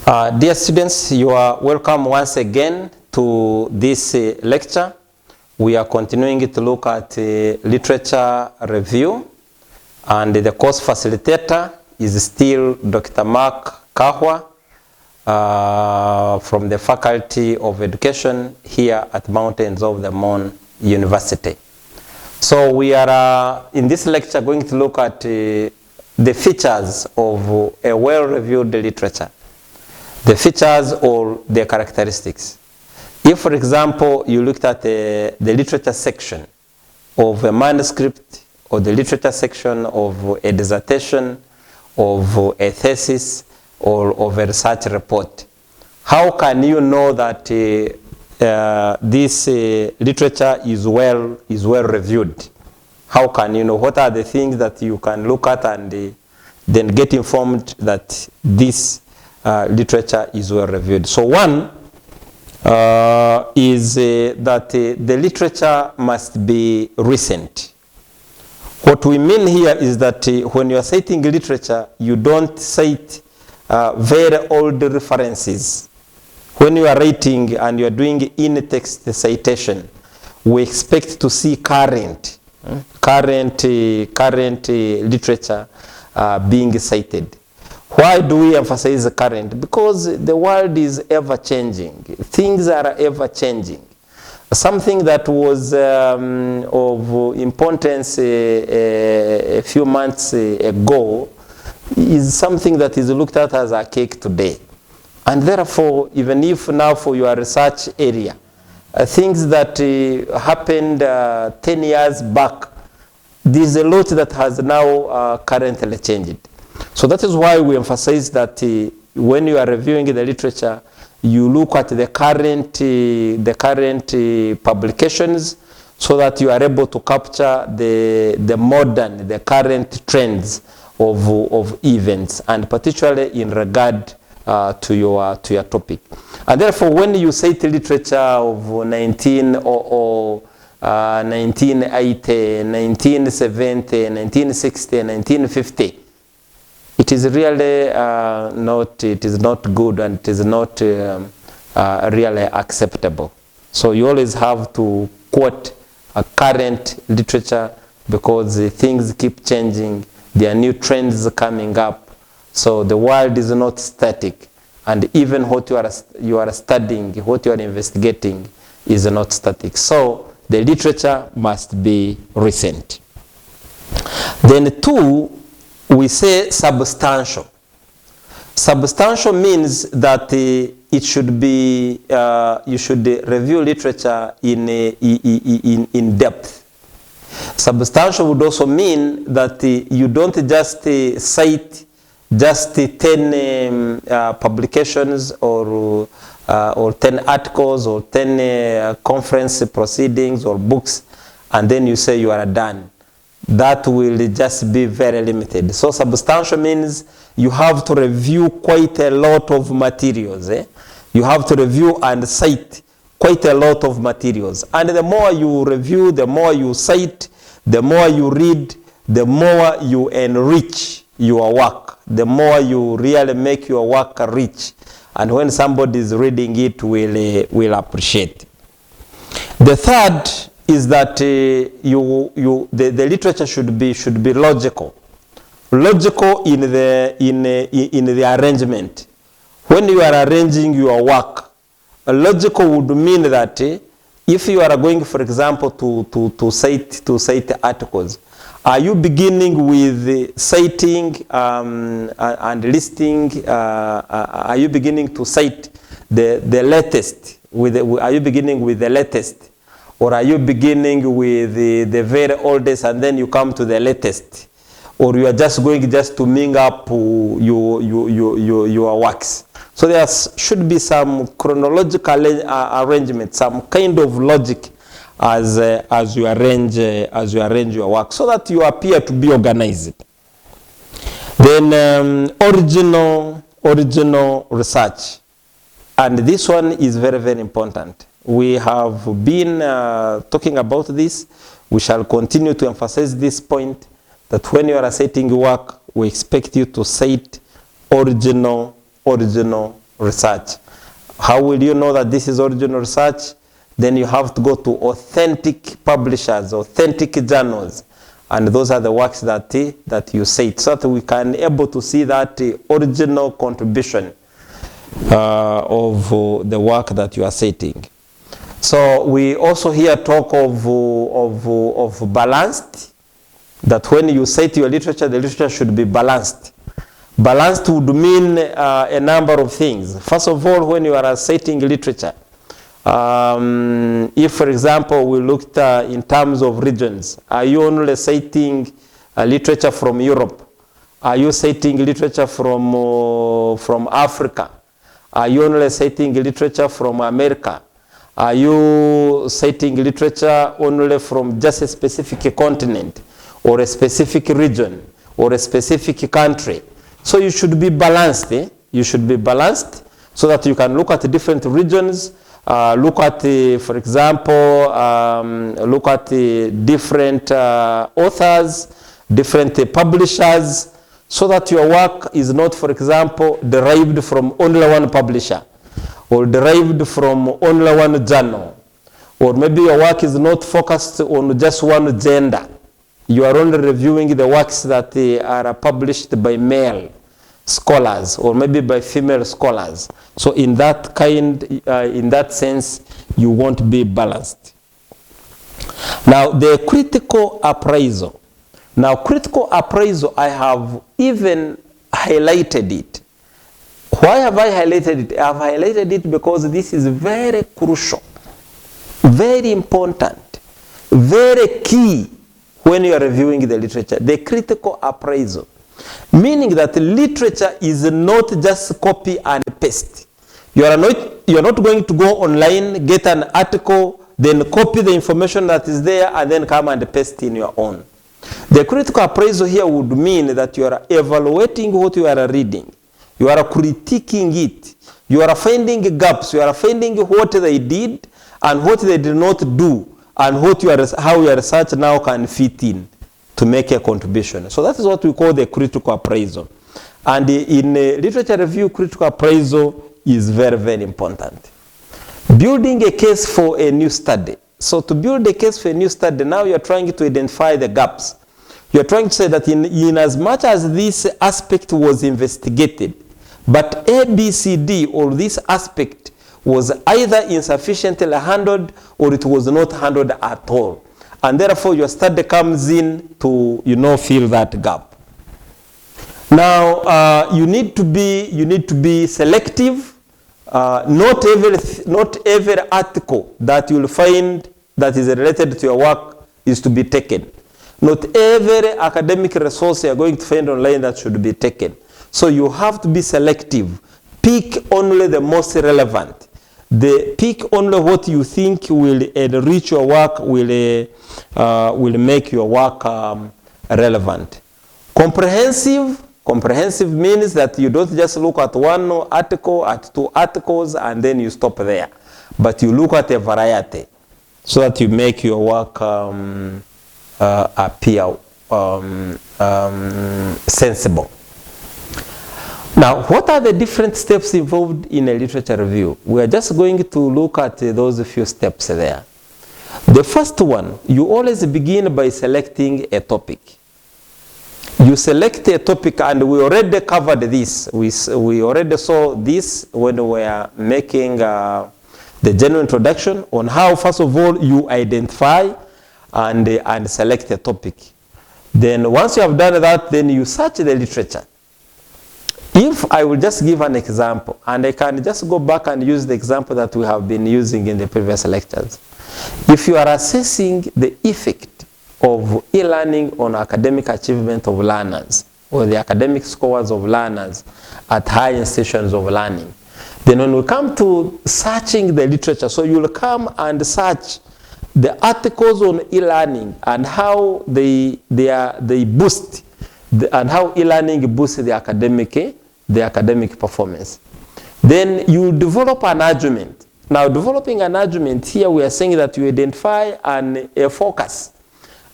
Dear students, you are welcome once again to this lecture. We are continuing to look at literature review, and the course facilitator is still Dr. Mark Kahwa from the Faculty of Education here at Mountains of the Moon University. So we are in this lecture going to look at the features of a well-reviewed literature. The features or their characteristics. If, for example, you looked at the literature section of a manuscript or the literature section of a dissertation, of a thesis, or of a research report, how can you know that this literature is well reviewed? How can you know? What are the things that you can look at and then get informed that this literature is well reviewed? So one is that the literature must be recent. What we mean here is that when you are citing literature, you don't cite very old references. When you are writing and you are doing in-text citation, we expect to see current literature being cited. Why do we emphasize the current? Because the world is ever changing. Things are ever changing. Something that was of importance a few months ago is something that is looked at as archaic today. And therefore, even if now for your research area, things that happened 10 years back, there's a lot that has now currently changed. So that is why we emphasize that when you are reviewing the literature, you look at the current publications so that you are able to capture the current trends of events, and particularly in regard to your topic. And therefore, when you cite literature of 1900, 1980, 1970, 1960, 1950, it is really not good, and it is not really acceptable. So you always have to quote a current literature, because things keep changing. There are new trends coming up. So the world is not static, and even what you are studying, what you are investigating, is not static. So the literature must be recent. Then two, we say substantial. Substantial means that it should be, you should review literature in depth. Substantial would also mean that you don't just cite just 10 publications or 10 articles or 10 conference proceedings or books, and then you say you are done. That will just be very limited. So substantial means you have to review quite a lot of materials. You have to review and cite quite a lot of materials. And the more you review, the more you cite, the more you read, the more you enrich your work, the more you really make your work rich. And when somebody is reading it, will appreciate. The third is that the literature should be logical. Logical in the arrangement. When you are arranging your work, logical would mean that if you are going, for example, to cite articles, are you beginning with citing and listing? Are you beginning to cite the latest? Are you beginning with the latest? Or are you beginning with the very oldest and then you come to the latest? Or you are just going to ming up your works? So there should be some chronological arrangement, some kind of logic as you arrange your work, so that you appear to be organized. Then original research, and this one is very, very important. We have been talking about this. We shall continue to emphasize this point, that when you are citing work, we expect you to cite original research. How will you know that this is original research? Then you have to go to authentic publishers, authentic journals, and those are the works that you cite, so that we can able to see that original contribution of the work that you are citing. So we also here talk of balanced, that when you cite your literature, the literature should be balanced. Balanced would mean a number of things. First of all, when you are citing literature, if, for example, we looked in terms of regions, are you only citing literature from Europe? Are you citing literature from Africa? Are you only citing literature from America? Are you citing literature only from just a specific continent, or a specific region, or a specific country? So you should be balanced. You should be balanced so that you can look at different regions, look at, for example, look at different authors, different publishers, so that your work is not, for example, derived from only one publisher, or derived from only one journal, or maybe your work is not focused on just one gender. You are only reviewing the works that are published by male scholars, or maybe by female scholars. So in that sense, you won't be balanced. Now, the critical appraisal. Now, critical appraisal, I have even highlighted it. Why have I highlighted it? I have highlighted it because this is very crucial, very important, very key when you are reviewing the literature. The critical appraisal. Meaning that literature is not just copy and paste. You are not going to go online, get an article, then copy the information that is there, and then come and paste in your own. The critical appraisal here would mean that you are evaluating what you are reading. You are critiquing it. You are finding gaps. You are finding what they did and what they did not do, and how your research now can fit in to make a contribution. So that is what we call the critical appraisal. And in literature review, critical appraisal is very, very important. Building a case for a new study. So to build a case for a new study, now you are trying to identify the gaps. You are trying to say that in as much as this aspect was investigated, but A, B, C, D, or this aspect was either insufficiently handled or it was not handled at all. And therefore your study comes in to, fill that gap. Now, you need to be selective. Not every article that you'll find that is related to your work is to be taken. Not every academic resource you're going to find online that should be taken. So you have to be selective. Pick only the most relevant. Pick only what you think will enrich your work, will make your work relevant. Comprehensive means that you don't just look at one article, at two articles, and then you stop there. But you look at a variety so that you make your work appear sensible. Now, what are the different steps involved in a literature review? We are just going to look at those few steps there. The first one, you always begin by selecting a topic. You select a topic, and we already covered this. We already saw this when we were making the general introduction on how, first of all, you identify and select a topic. Then once you have done that, then you search the literature. If I will just give an example, and I can just go back and use the example that we have been using in the previous lectures. If you are assessing the effect of e-learning on academic achievement of learners, or the academic scores of learners at high institutions of learning, then when we come to searching the literature, so you will come and search the articles on e-learning and how they boost, and how e-learning boosts the academic performance. Then you develop an argument. Now, developing an argument here, we are saying that you identify a focus,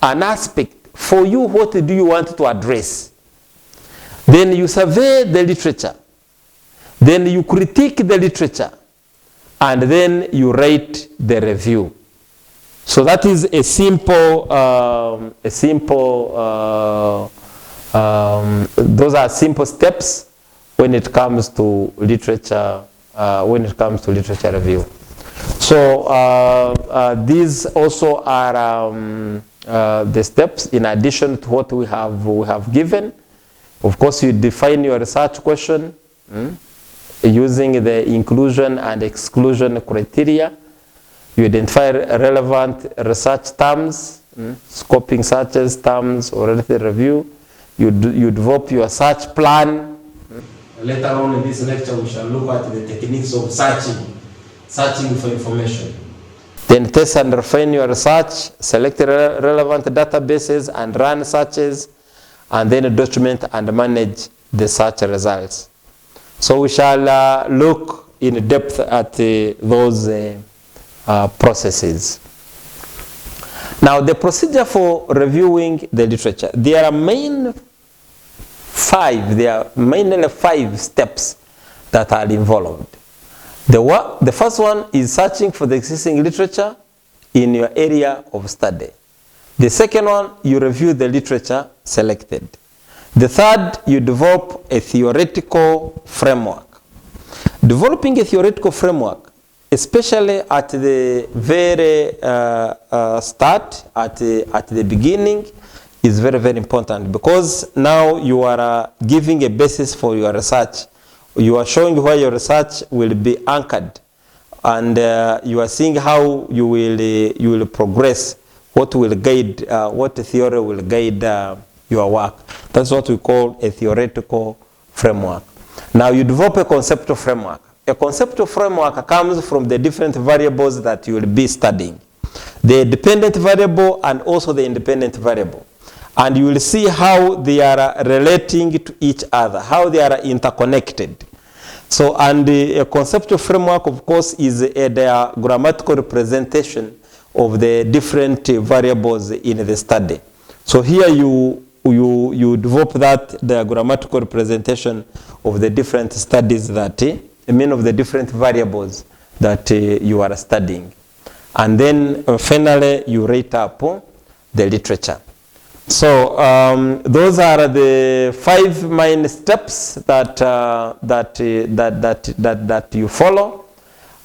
an aspect. For you, what do you want to address? Then you survey the literature. Then you critique the literature, and then you rate the review. So that is a simple, those are simple steps when it comes to literature, review. So these also are the steps in addition to what we have given. Of course, you define your research question using the inclusion and exclusion criteria. You identify relevant research terms, scoping searches, terms, or related review. You develop your search plan. Later on in this lecture, we shall look at the techniques of searching for information. Then test and refine your research, select relevant databases and run searches, and then document and manage the search results. So we shall look in depth at those processes. Now, the procedure for reviewing the literature, there are mainly 5 steps that are involved. The first one is searching for the existing literature in your area of study. The second one, you review the literature selected. The third, you develop a theoretical framework. Developing a theoretical framework, especially at the very start, at the beginning, is very, very important, because now you are giving a basis for your research. You are showing where your research will be anchored, and you are seeing how you will progress, what will guide, what theory will guide your work. That's what we call a theoretical framework. Now you develop a conceptual framework. A conceptual framework comes from the different variables that you will be studying. The dependent variable and also the independent variable. And you will see how they are relating to each other, how they are interconnected. So, and a conceptual framework, of course, is a grammatical representation of the different variables in the study. So here you develop the grammatical representation of the different studies that, of the different variables that you are studying. And then finally, you rate up the literature. So those are the 5 main steps that you follow,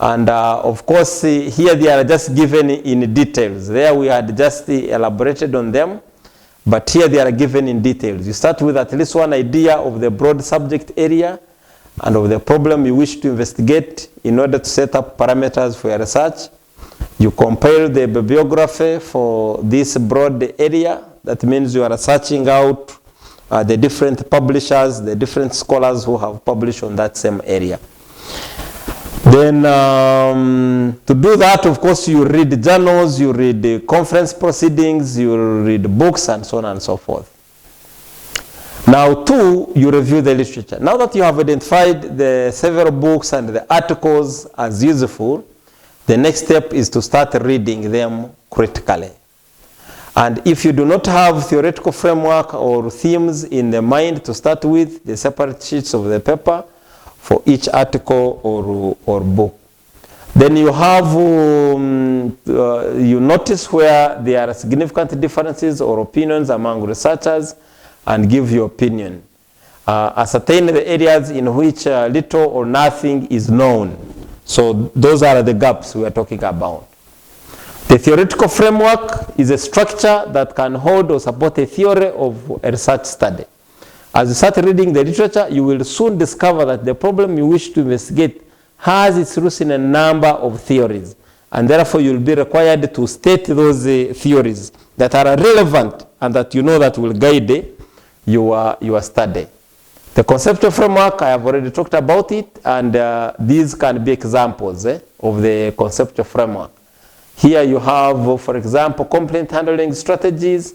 and of course here they are just given in details. There we had just elaborated on them, but here they are given in details. You start with at least one idea of the broad subject area and of the problem you wish to investigate in order to set up parameters for your research. You compile the bibliography for this broad area. That means you are searching out the different publishers, the different scholars who have published on that same area. Then to do that, of course, you read journals, you read the conference proceedings, you read books, and so on and so forth. Now, 2, you review the literature. Now that you have identified the several books and the articles as useful, the next step is to start reading them critically. And if you do not have theoretical framework or themes in the mind to start with, the separate sheets of the paper for each article or book. Then you have, you notice where there are significant differences or opinions among researchers and give your opinion. Ascertain the areas in which little or nothing is known. So those are the gaps we are talking about. The theoretical framework is a structure that can hold or support a theory of a research study. As you start reading the literature, you will soon discover that the problem you wish to investigate has its roots in a number of theories. And therefore, you will be required to state those theories that are relevant and that you know that will guide your study. The conceptual framework, I have already talked about it, and these can be examples of the conceptual framework. Here you have, for example, complaint handling strategies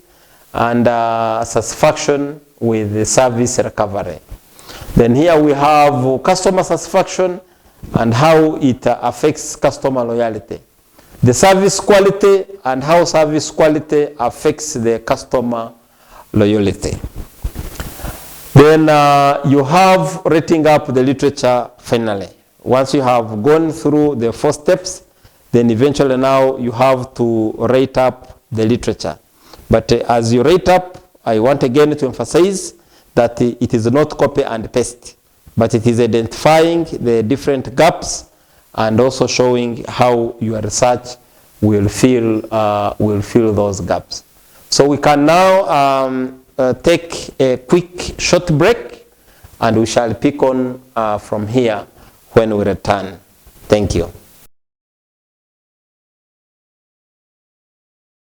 and satisfaction with the service recovery. Then here we have customer satisfaction and how it affects customer loyalty. The service quality and how service quality affects the customer loyalty. Then you have rating up the literature finally. Once you have gone through the 4 steps, then eventually now you have to rate up the literature. But as you rate up, I want again to emphasize that it is not copy and paste, but it is identifying the different gaps and also showing how your research will fill those gaps. So we can now take a quick short break, and we shall pick on from here when we return. Thank you.